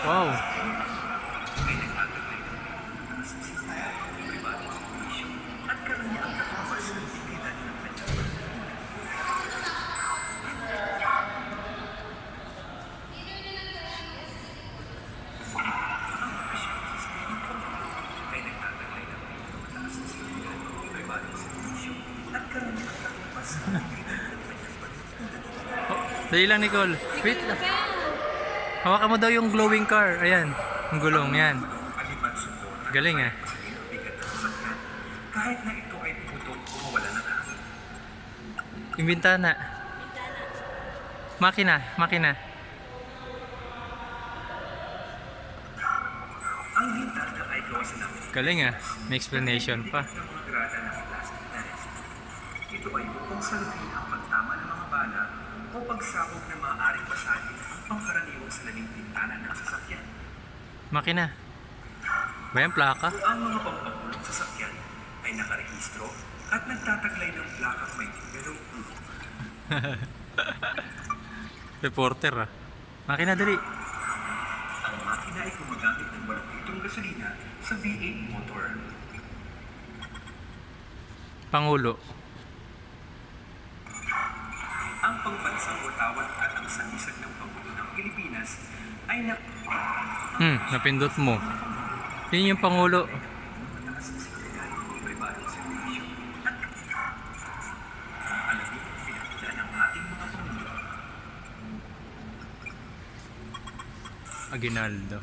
Wow. Dali lang, Nicole. Wait lang. Hawakan mo daw yung glowing car. Ayan. Yung gulong. Yan. Galing ah. Kahit na ito ay putok o mawala na hangin. Yung bintana. Makina. Makina. Ang bintana ay gawa sa namin. Galing ah. May explanation pa. Ito ay upang saluhin ang pagtama ng mga bala o pagsabog na maaaring basahin ang pangkaraniwang salamin bintana ng sasakyan. Makina. Ba yan, plaka? Ang mga pampangulong sasakyan ay nakarehistro at nagtataglay ng plakang may numerong U. Reporter ah. Makina, dali. Ang makina ay gumagamit ng 8 litrong gasolina sa V8 motor. Pangulo. Ang pangbansang watawat at ang sanisag ng Pangulo ng Pilipinas ay Napindot mo. Yun yung Pangulo. pribadong servisyo at alamin ang pinagdaan ng ating mga Pangulo. Aguinaldo.